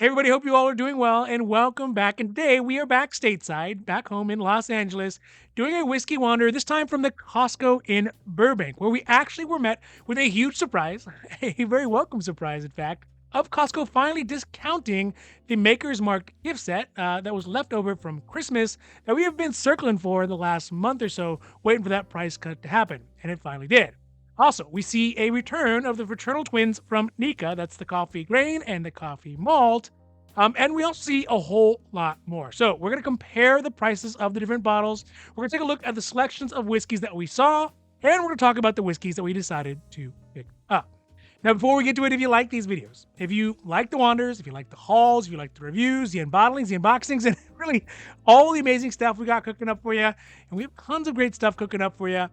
Hey, everybody, hope you all are doing well and welcome back. And today we are back stateside, back home in Los Angeles, doing a whiskey wander, this time from the Costco in Burbank, where we actually were met with a huge surprise, a very welcome surprise, in fact, of Costco finally discounting the Maker's Mark gift set that was left over from Christmas that we have been circling for the last month or so, waiting for that price cut to happen. And it finally did. Also, we see a return of the fraternal twins from Nikka, that's the coffee grain and the coffee malt. And we also see a whole lot more. So we're going to compare the prices of the different bottles. We're going to take a look at the selections of whiskeys that we saw, and we're going to talk about the whiskeys that we decided to pick up. Now, before we get to it, if you like these videos, if you like the wanders, if you like the hauls, if you like the reviews, the unbottlings, the unboxings, and really all the amazing stuff we got cooking up for you, and we have tons of great stuff cooking up for you,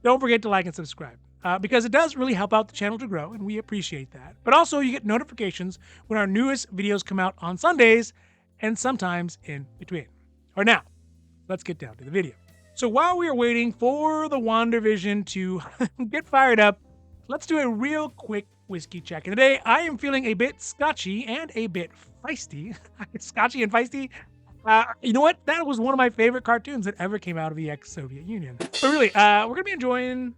don't forget to like and subscribe. Because it does really help out the channel to grow, and we appreciate that. But also, you get notifications when our newest videos come out on Sundays and sometimes in between. Or now, let's get down to the video. So while we are waiting for the Wander Vision to get fired up, let's do a real quick whiskey check. And today, I am feeling a bit scotchy and a bit feisty. Scotchy and feisty. You know what? That was one of my favorite cartoons that ever came out of the ex-Soviet Union. But really, we're going to be enjoying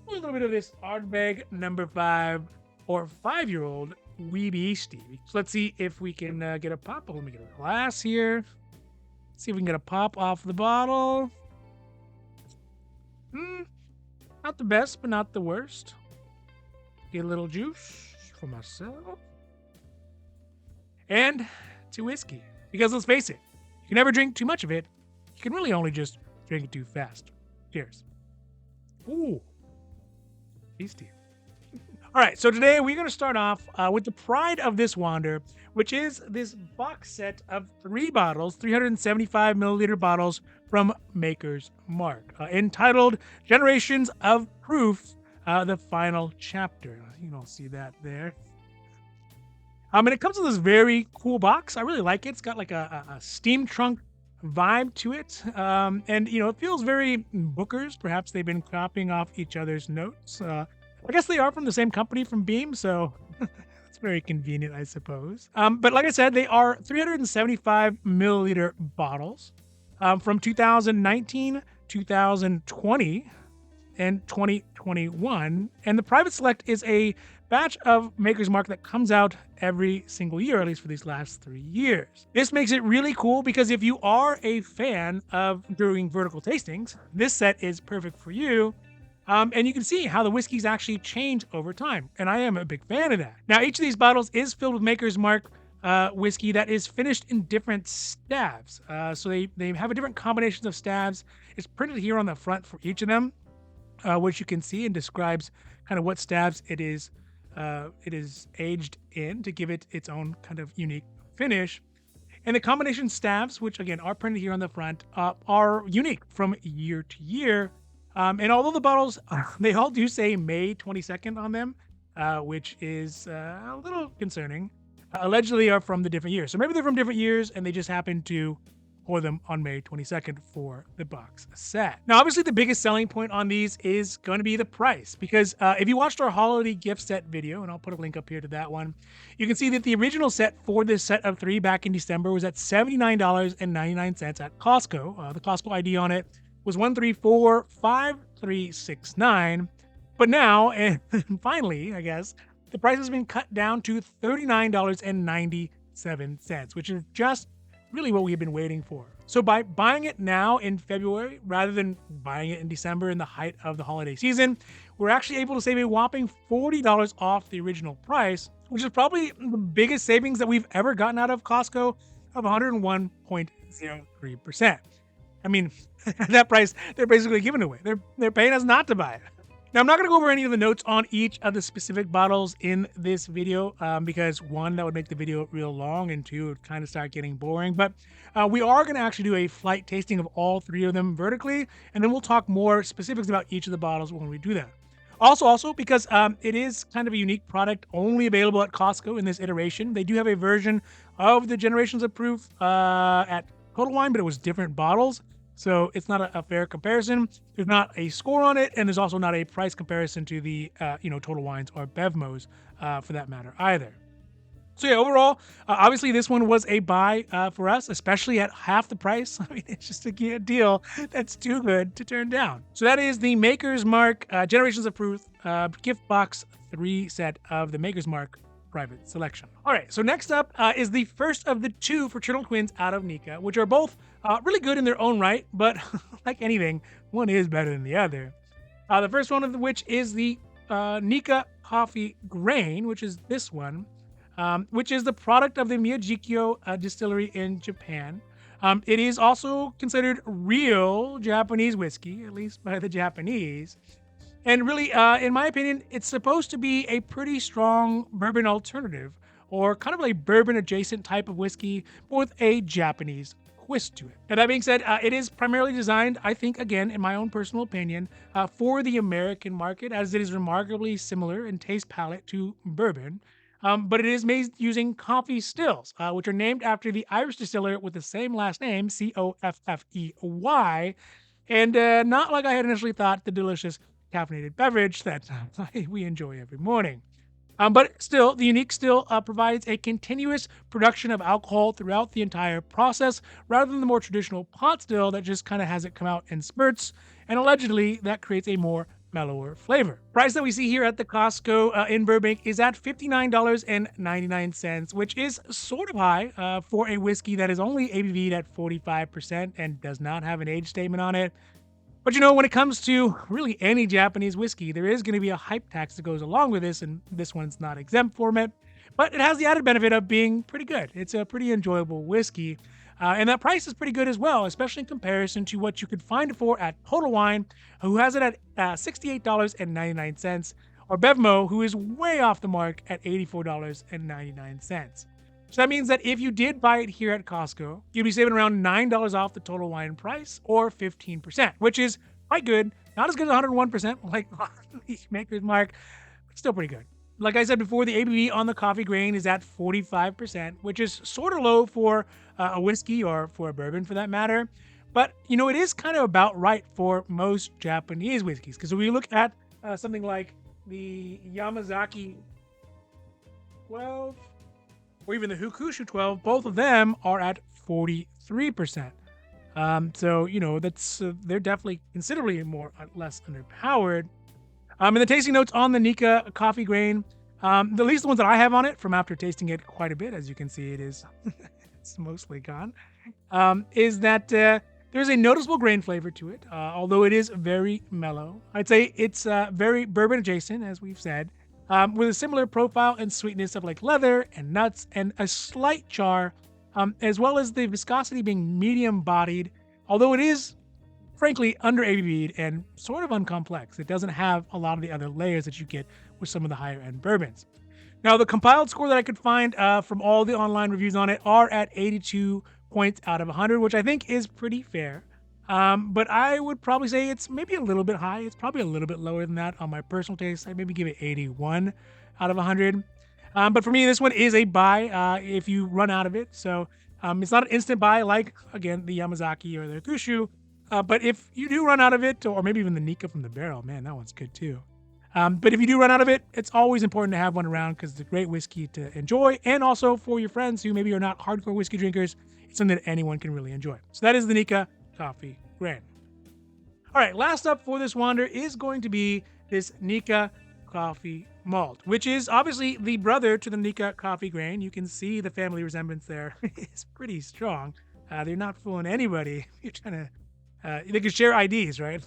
a little bit of this Ardbeg number 5 or 5-year-old Weeby Stevie. So let's see if we can get a pop. Let me get a glass here. See if we can get a pop off the bottle. Not the best, but not the worst. Get a little juice for myself. And to whiskey. Because let's face it, you can never drink too much of it. You can really only just drink it too fast. Cheers. Ooh. Tasty. All right, so today we're going to start off with the pride of this wander, which is this box set of 3 bottles, 375 milliliter bottles from Maker's Mark, entitled Generations of Proof, the final chapter. You don't see that there. And it comes with this very cool box. I really like it. It's got like a steam trunk vibe to it. And, you know, it feels very Booker's. Perhaps they've been copying off each other's notes. I guess they are from the same company from Beam, so it's very convenient, I suppose. But like I said, they are 375 milliliter bottles from 2019, 2020, and 2021. And the Private Select is a batch of Maker's Mark that comes out every single year, at least for these last 3 years. This makes it really cool because if you are a fan of doing vertical tastings, this set is perfect for you. And you can see how the whiskeys actually change over time. And I am a big fan of that. Now, each of these bottles is filled with Maker's Mark whiskey that is finished in different stabs. So they have a different combinations of stabs. It's printed here on the front for each of them, which you can see and describes kind of what stabs it is aged in to give it its own kind of unique finish. And the combination stabs, which again are printed here on the front, are unique from year to year. And although the bottles, they all do say May 22nd on them, which is a little concerning, allegedly are from the different years. So maybe they're from different years and they just happen to pour them on May 22nd for the box set. Now, obviously, the biggest selling point on these is going to be the price, because if you watched our holiday gift set video, and I'll put a link up here to that one, you can see that the original set for this set of 3 back in December was at $79.99 at Costco. The Costco ID on it was 1345369. But now, and finally, I guess, the price has been cut down to $39.97, which is just really what we've been waiting for. So by buying it now in February, rather than buying it in December in the height of the holiday season, we're actually able to save a whopping $40 off the original price, which is probably the biggest savings that we've ever gotten out of Costco, of 101.03%. I mean, at that price, they're basically giving it away. They're paying us not to buy it. Now, I'm not going to go over any of the notes on each of the specific bottles in this video because, one, that would make the video real long, and two, it would kind of start getting boring. But we are going to actually do a flight tasting of all 3 of them vertically, and then we'll talk more specifics about each of the bottles when we do that. Also, because it is kind of a unique product only available at Costco in this iteration, they do have a version of the Generations of Proof at Total Wine, but it was different bottles. So it's not a fair comparison. There's not a score on it, and there's also not a price comparison to the Total Wines or Bevmos for that matter either. So yeah, overall, obviously this one was a buy for us, especially at half the price. I mean, it's just a deal that's too good to turn down. So that is the Maker's Mark Generations of Truth gift box 3 set of the Maker's Mark private selection. All right, so next up is the first of the two fraternal twins out of Nikka, which are both really good in their own right, but like anything, one is better than the other. The first one of which is the Nikka Coffey Grain, which is this one, which is the product of the Miyajikyo distillery in Japan. It is also considered real Japanese whiskey, at least by the Japanese. And really, in my opinion, it's supposed to be a pretty strong bourbon alternative, or kind of like bourbon adjacent type of whiskey, but with a Japanese twist to it. Now, that being said, it is primarily designed, I think, again, in my own personal opinion, for the American market, as it is remarkably similar in taste palette to bourbon. But it is made using coffee stills, which are named after the Irish distiller with the same last name, Coffey, and not like I had initially thought, the delicious caffeinated beverage that we enjoy every morning. But still, the unique still provides a continuous production of alcohol throughout the entire process, rather than the more traditional pot still that just kind of has it come out in spurts, and allegedly that creates a more mellower flavor. Price that we see here at the Costco in Burbank is at $59.99, which is sort of high for a whiskey that is only ABV'd at 45% and does not have an age statement on it. But you know, when it comes to really any Japanese whiskey, there is going to be a hype tax that goes along with this, and this one's not exempt from it. But it has the added benefit of being pretty good. It's a pretty enjoyable whiskey. And that price is pretty good as well, especially in comparison to what you could find it for at Total Wine, who has it at $68.99, or Bevmo, who is way off the mark at $84.99. So that means that if you did buy it here at Costco, you'd be saving around $9 off the Total Wine price, or 15%, which is quite good. Not as good as 101% like the Maker's Mark, but still pretty good. Like I said before, the ABV on the coffee grain is at 45%, which is sort of low for a whiskey, or for a bourbon for that matter. But, you know, it is kind of about right for most Japanese whiskeys. Because when we look at something like the Yamazaki 12, or even the Hukushu 12, both of them are at 43%. So, you know, that's they're definitely considerably less underpowered. And the tasting notes on the Nikka Coffey Grain, at least the ones that I have on it from after tasting it quite a bit, as you can see, it is it's mostly gone, is that there's a noticeable grain flavor to it, although it is very mellow. I'd say it's very bourbon adjacent, as we've said, with a similar profile and sweetness of like leather and nuts, and a slight char, as well as the viscosity being medium bodied, although it is frankly under ABV'd and sort of uncomplex. It doesn't have a lot of the other layers that you get with some of the higher end bourbons. Now, the compiled score that I could find from all the online reviews on it are at 82 points out of 100, which I think is pretty fair. But I would probably say it's maybe a little bit high. It's probably a little bit lower than that on my personal taste. I'd maybe give it 81 out of 100. But for me, this one is a buy if you run out of it. So it's not an instant buy like, again, the Yamazaki or the Kushu. But if you do run out of it, or maybe even the Nikka from the barrel, man, that one's good too. But if you do run out of it, it's always important to have one around because it's a great whiskey to enjoy. And also for your friends who maybe are not hardcore whiskey drinkers, it's something that anyone can really enjoy. So that is the Nikka Coffey Grain. All right, last up for this wander is going to be this Nikka Coffey Malt, which is obviously the brother to the Nikka Coffey Grain. You can see the family resemblance there. It's pretty strong. They're not fooling anybody. You're trying to they can share IDs, right?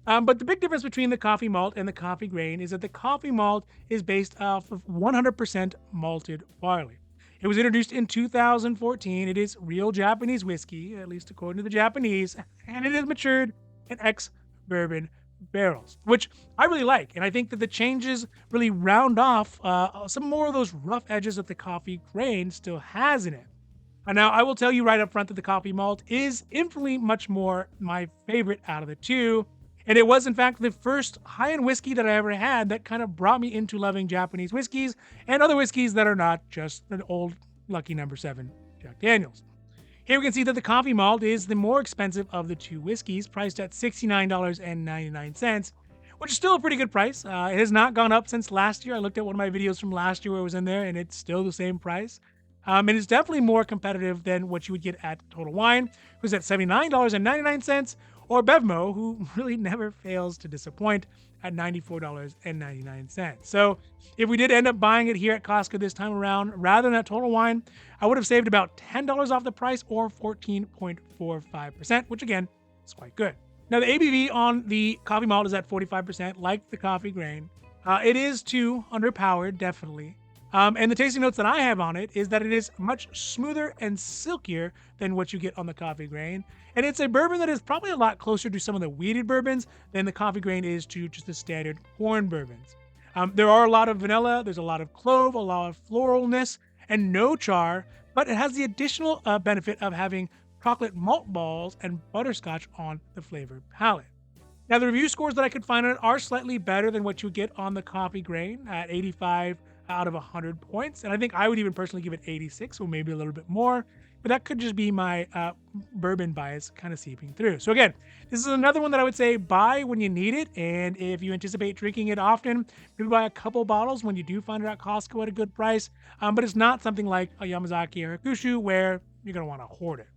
But the big difference between the coffee malt and the coffee grain is that the coffee malt is based off of 100% malted barley. It was introduced in 2014. It is real Japanese whiskey, at least according to the Japanese, and it is matured in ex-bourbon barrels, which I really like. And I think that the changes really round off some more of those rough edges that the coffee grain still has in it. And now, I will tell you right up front that the coffee malt is infinitely much more my favorite out of the two. And it was, in fact, the first high-end whiskey that I ever had that kind of brought me into loving Japanese whiskeys and other whiskeys that are not just an old lucky number 7 Jack Daniels. Here we can see that the coffee malt is the more expensive of the two whiskeys, priced at $69.99, which is still a pretty good price. It has not gone up since last year. I looked at one of my videos from last year where it was in there, and it's still the same price. And it's definitely more competitive than what you would get at Total Wine, who's at $79.99, or Bevmo, who really never fails to disappoint at $94.99. So if we did end up buying it here at Costco this time around, rather than at Total Wine, I would have saved about $10 off the price, or 14.45%, which again is quite good. Now, the ABV on the coffee malt is at 45%, like the coffee grain. It is too underpowered, definitely. And the tasting notes that I have on it is that it is much smoother and silkier than what you get on the coffee grain. And it's a bourbon that is probably a lot closer to some of the wheated bourbons than the coffee grain is to just the standard corn bourbons. There are a lot of vanilla, there's a lot of clove, a lot of floralness, and no char, but it has the additional benefit of having chocolate malt balls and butterscotch on the flavor palette. Now, the review scores that I could find on it are slightly better than what you get on the coffee grain at 85 out of 100 points. And I think I would even personally give it 86, or maybe a little bit more. But that could just be my bourbon bias kind of seeping through. So again, this is another one that I would say buy when you need it. And if you anticipate drinking it often, maybe buy a couple bottles when you do find it at Costco at a good price. But it's not something like a Yamazaki or a Kushu where you're going to want to hoard it.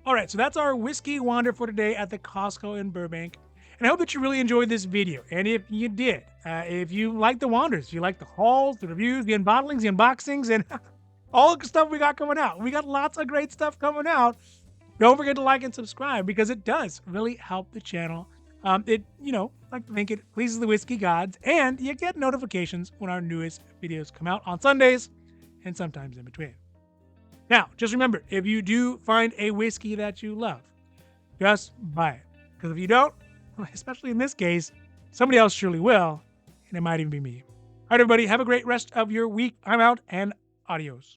All right, so that's our whiskey wander for today at the Costco in Burbank. And I hope that you really enjoyed this video. And if you did, if you like the wanders, if you like the hauls, the reviews, the unbottlings, the unboxings, and all the stuff we got coming out. We got lots of great stuff coming out. Don't forget to like and subscribe, because it does really help the channel. It, like to think it pleases the whiskey gods, and you get notifications when our newest videos come out on Sundays and sometimes in between. Now, just remember, if you do find a whiskey that you love, just buy it. Because if you don't, especially in this case, somebody else surely will, and it might even be me. All right, everybody, have a great rest of your week. I'm out, and adios.